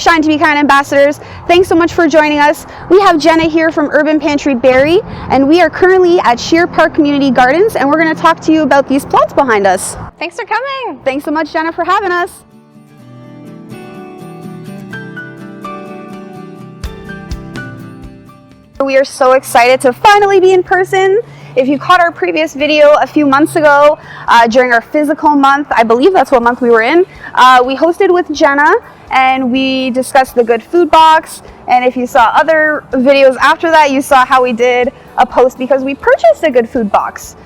Shine to Be Kind ambassadors. Thanks so much for joining us. We have Jenna here from Urban Pantry Barrie, and we are currently at Shear Park Community Gardens, and we're going to talk to you about these plots behind us. Thanks for coming. Thanks so much, Jenna, for having us. We are so excited to finally be in person. If you caught our previous video a few months ago, during our physical month, I believe that's what month we were in, we hosted with Jenna and we discussed the Good Food Box. And if you saw other videos after that, you saw how we did a post because we purchased a Good Food Box.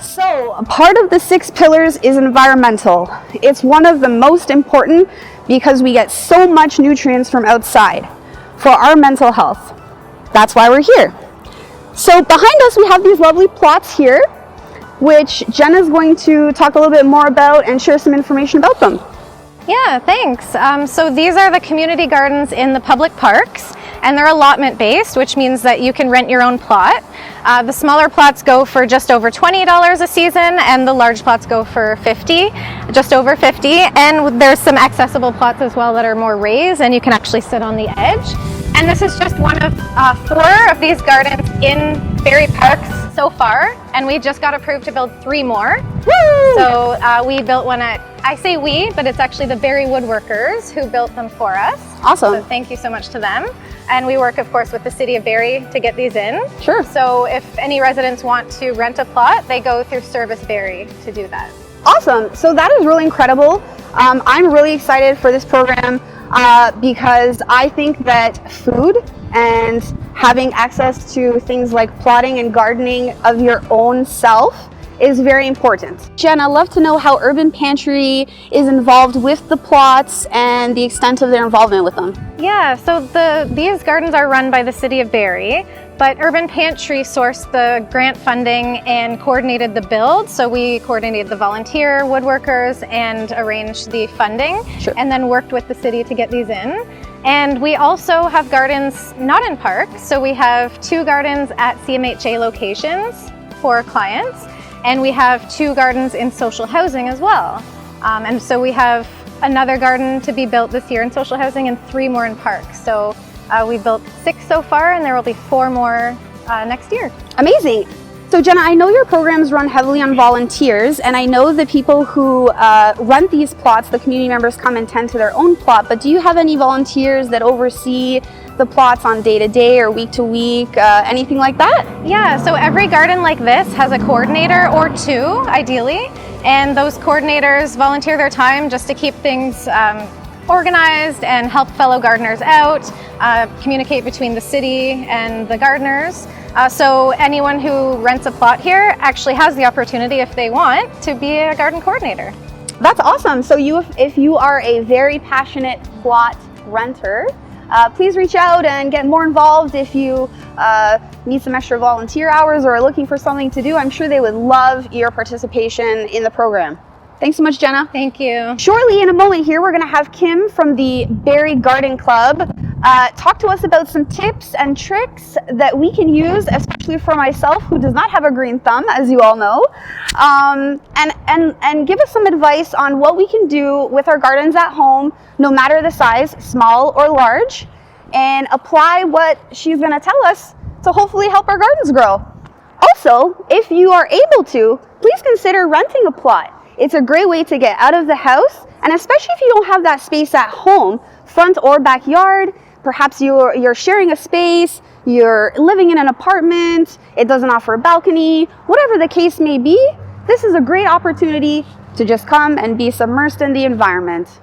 So part of the 6 pillars is environmental. It's one of the most important because we get so much nutrients from outside for our mental health. That's why we're here. So behind us we have these lovely plots here, which Jenna's going to talk a little bit more about and share some information about them. Yeah, thanks. So these are the community gardens in the public parks, and they're allotment based, which means that you can rent your own plot. The smaller plots go for just over $20 a season, and the large plots go for just over $50. And there's some accessible plots as well that are more raised, and you can actually sit on the edge. And this is just one of 4 of these gardens in Barrie Parks so far, and we just got approved to build 3 more. Woo! So we built one I say we, but it's actually the Barrie woodworkers who built them for us. Awesome. So thank you so much to them. And we work, of course, with the city of Barrie to get these in. Sure. So if any residents want to rent a plot, they go through Service Barrie to do that. Awesome. So that is really incredible. I'm really excited for this program because I think that food and having access to things like plotting and gardening of your own self is very important. Jenna, I'd love to know how Urban Pantry is involved with the plots and the extent of their involvement with them. Yeah, so these gardens are run by the city of Barrie, but Urban Pantry sourced the grant funding and coordinated the build. So we coordinated the volunteer woodworkers and arranged the funding. Sure. And then worked with the city to get these in. And we also have gardens not in parks. So we have 2 gardens at CMHA locations for clients. And we have 2 gardens in social housing as well. And so we have another garden to be built this year in social housing and 3 more in parks. So we built 6 so far, and there will be 4 more next year. Amazing. So Jenna, I know your programs run heavily on volunteers, and I know the people who rent these plots, the community members come and tend to their own plot, but do you have any volunteers that oversee the plots on day-to-day or week-to-week, anything like that? Yeah, so every garden like this has a coordinator or 2, ideally, and those coordinators volunteer their time just to keep things organized and help fellow gardeners out, communicate between the city and the gardeners. So anyone who rents a plot here actually has the opportunity, if they want, to be a garden coordinator. That's awesome. So if you are a very passionate plot renter, please reach out and get more involved. If you need some extra volunteer hours or are looking for something to do, I'm sure they would love your participation in the program. Thanks so much, Jenna. Thank you. Shortly, in a moment here, we're going to have Kim from the Barrie Garden Club talk to us about some tips and tricks that we can use, especially for myself, who does not have a green thumb, as you all know, and give us some advice on what we can do with our gardens at home, no matter the size, small or large, and apply what she's going to tell us to hopefully help our gardens grow. Also, if you are able to, please consider renting a plot. It's a great way to get out of the house, and especially if you don't have that space at home, front or backyard, perhaps you're sharing a space, you're living in an apartment, it doesn't offer a balcony, whatever the case may be, this is a great opportunity to just come and be submersed in the environment.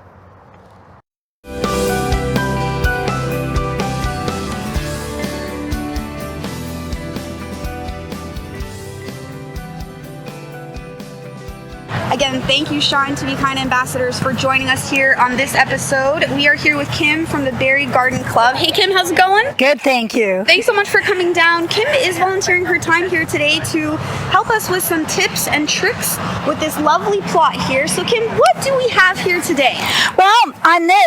Again, thank you, Shine to Be Kind ambassadors, for joining us here on this episode. We are here with Kim from the Barrie Garden Club. Hey, Kim, how's it going? Good, thank you. Thanks so much for coming down. Kim is volunteering her time here today to help us with some tips and tricks with this lovely plot here. So, Kim, what do we have here today? Well,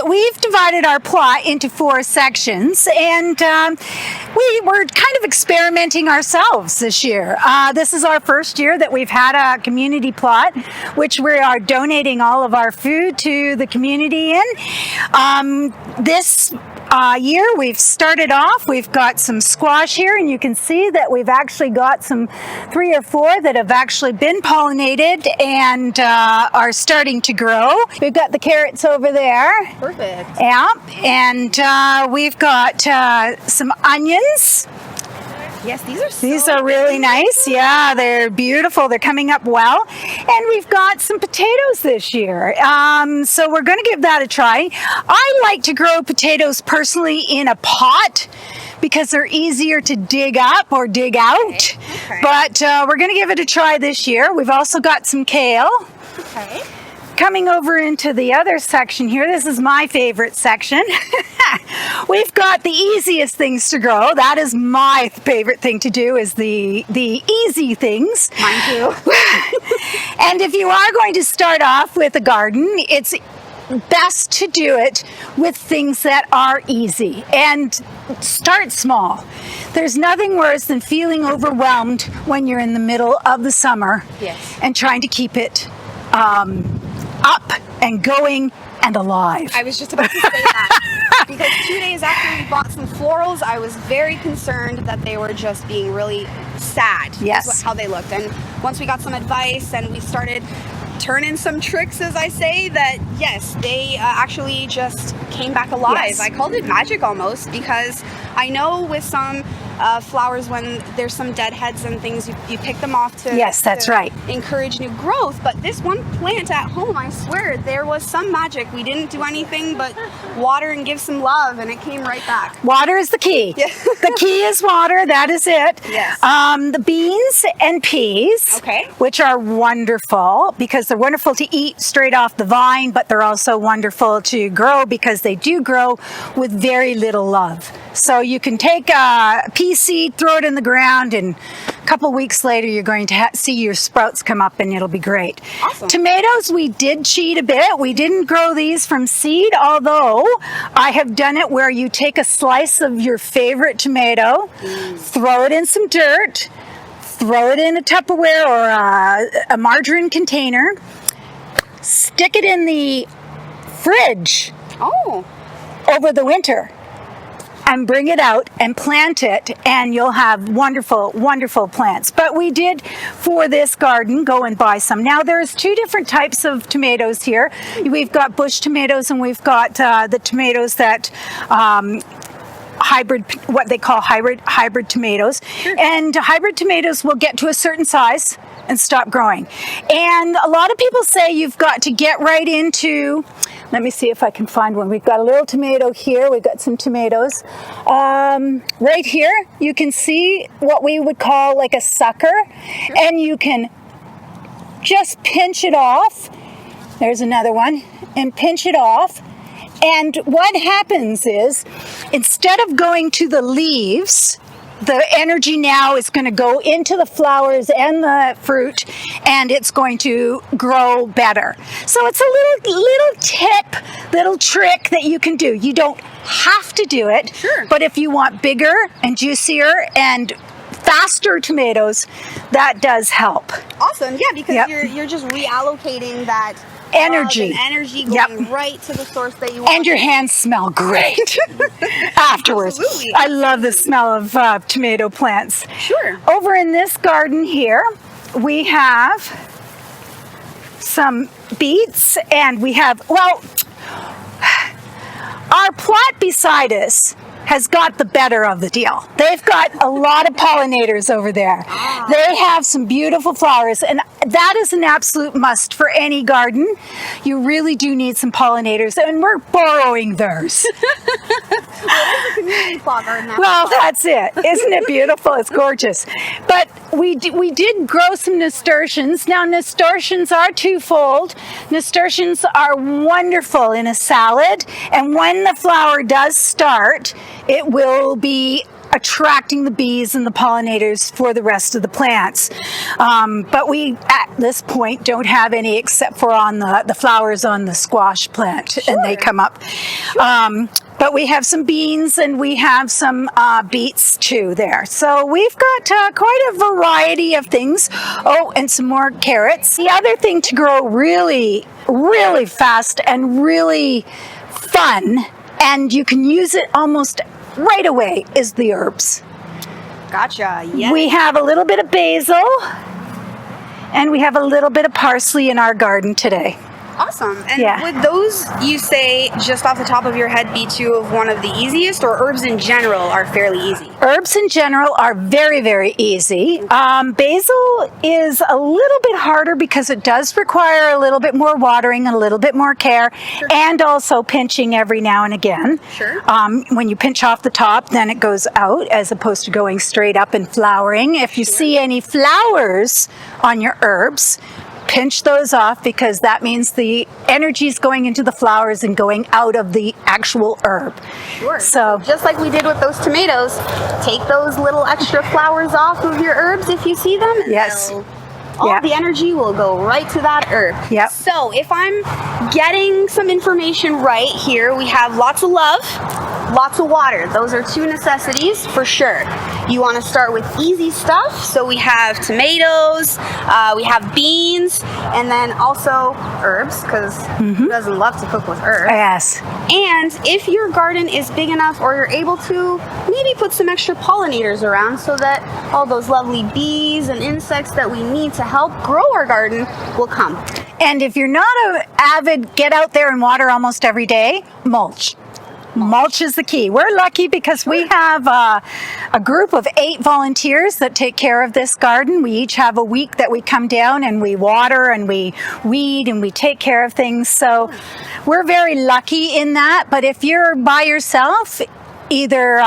we've divided our plot into 4 sections, and we were kind of experimenting ourselves this year. This is our first year that we've had a community plot, which we are donating all of our food to the community in. This year we've started off, we've got some squash here, and you can see that we've actually got 3 or 4 that have actually been pollinated and are starting to grow. We've got the carrots over there. Perfect. Yeah, and we've got some onions. Yes, These are really nice. Yeah, they're beautiful. They're coming up well. And we've got some potatoes this year. So we're going to give that a try. I like to grow potatoes personally in a pot because they're easier to dig up or dig out. Okay. But we're going to give it a try this year. We've also got some kale. Okay. Coming over into the other section here, this is my favorite section. We've got the easiest things to grow. That is my favorite thing to do, is the easy things. Mine too. And if you are going to start off with a garden, it's best to do it with things that are easy and start small. There's nothing worse than feeling overwhelmed when you're in the middle of the summer. Yes. And trying to keep it up and going and alive. I was just about to say that because 2 days after we bought some florals, I was very concerned that they were just being really sad. Yes. Is how they looked. And once we got some advice and we started turning some tricks, as I say, that yes, they actually just came back alive. Yes. I called it magic almost, because I know with some flowers, when there's some dead heads and things, you pick them off to, yes, that's right, encourage new growth. But this one plant at home, I swear, there was some magic. We didn't do anything but water and give some love, and it came right back. Water is the key. Yeah. The key is water. That is it. Yes. The beans and peas, Okay. which are wonderful because they're wonderful to eat straight off the vine, but they're also wonderful to grow because they do grow with very little love. So you can take a pea seed, throw it in the ground, and a couple weeks later you're going to see your sprouts come up, and it'll be great. Awesome. Tomatoes, we did cheat a bit. We didn't grow these from seed, although I have done it where you take a slice of your favorite tomato, throw it in some dirt, throw it in a Tupperware or a margarine container, stick it in the fridge Oh. over the winter, and bring it out and plant it, and you'll have wonderful, wonderful plants. But we did, for this garden, go and buy some. Now there's 2 different types of tomatoes here. We've got bush tomatoes, and we've got the tomatoes that hybrid, what they call hybrid tomatoes. Sure. And hybrid tomatoes will get to a certain size and stop growing. And a lot of people say you've got to get right into, let me see if I can find one. We've got a little tomato here. We've got some tomatoes. Right here, you can see what we would call like a sucker. Sure. And you can just pinch it off. There's another one. And pinch it off. And what happens is, instead of going to the leaves, the energy now is going to go into the flowers and the fruit, and it's going to grow better. So it's a little tip, little trick that you can do. You don't have to do it, sure, but if you want bigger and juicier and faster tomatoes, that does help. Awesome. Yeah, because Yep. you're just reallocating that energy. Going Yep. right to the source that you want. And your hands smell great afterwards. Absolutely. I love the smell of tomato plants. Sure. Over in this garden here, we have some beets, and we have, well, our plot beside us has got the better of the deal. They've got a lot of pollinators over there. Ah. They have some beautiful flowers, and that is an absolute must for any garden. You really do need some pollinators, and we're borrowing theirs. Community plot garden. Well, that's it. Isn't it beautiful? It's gorgeous. But we did grow some nasturtiums. Now, nasturtiums are twofold. Nasturtiums are wonderful in a salad, and when the flower does start, it will be attracting the bees and the pollinators for the rest of the plants. But we, at this point, don't have any except for on the flowers on the squash plant, and they come up. But we have some beans and we have some beets too there. So we've got quite a variety of things. Oh, and some more carrots. The other thing to grow really, really fast and really fun, and you can use it almost right away, is the herbs. Gotcha. Yes. We have a little bit of basil and we have a little bit of parsley in our garden today. Awesome. And would those, you say, just off the top of your head, be two of one of the easiest, or herbs in general are fairly easy? Herbs in general are very, very easy. Basil is a little bit harder because it does require a little bit more watering, a little bit more care, and also pinching every now and again. Sure. When you pinch off the top, then it goes out as opposed to going straight up and flowering. If you see any flowers on your herbs, pinch those off, because that means the energy is going into the flowers and going out of the actual herb. Sure. So just like we did with those tomatoes, take those little extra flowers off of your herbs if you see them. And yes. All the energy will go right to that herb. Yep. So if I'm getting some information right here, we have lots of love, lots of water. Those are two necessities for sure. You want to start with easy stuff. So we have tomatoes, we have beans, and then also herbs, because who doesn't love to cook with herbs? yes. And if your garden is big enough, or you're able to, maybe put some extra pollinators around so that all those lovely bees and insects that we need to help grow our garden will come. And if you're not an avid get out there and water almost every day, mulch. Mulch is the key. We're lucky because we have a group of 8 volunteers that take care of this garden. We each have a week that we come down and we water and we weed and we take care of things. So we're very lucky in that. But if you're by yourself, either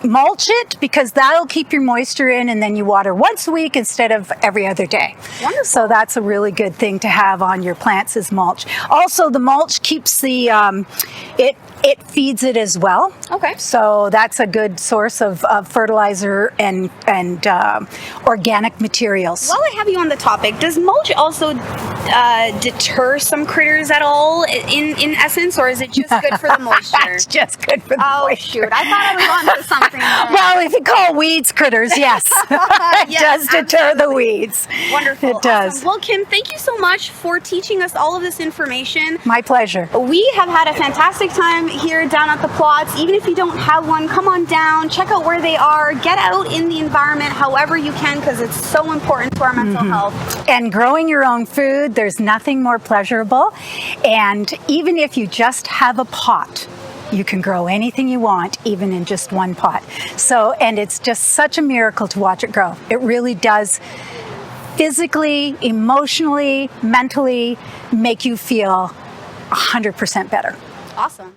mulch it, because that'll keep your moisture in, and then you water once a week instead of every other day. Wonderful. So that's a really good thing to have on your plants, is mulch. Also, the mulch keeps the it feeds it as well. Okay. So that's a good source of fertilizer and organic materials. While I have you on the topic, does mulch also deter some critters at all in essence, or is it just good for the moisture? It's just good for the moisture. Shoot, I thought I was onto something there. Well, if you call weeds critters, yes. It Yes, does deter the weeds. Wonderful. It does. Awesome. Well, Kim, thank you so much for teaching us all of this information. My pleasure. We have had a fantastic time here down at the plots. Even if you don't have one, come on down, check out where they are, get out in the environment however you can, because it's so important to our mental health. And growing your own food, there's nothing more pleasurable. And even if you just have a pot, you can grow anything you want, even in just one pot. So, and it's just such a miracle to watch it grow. It really does physically, emotionally, mentally make you feel 100% better. Awesome.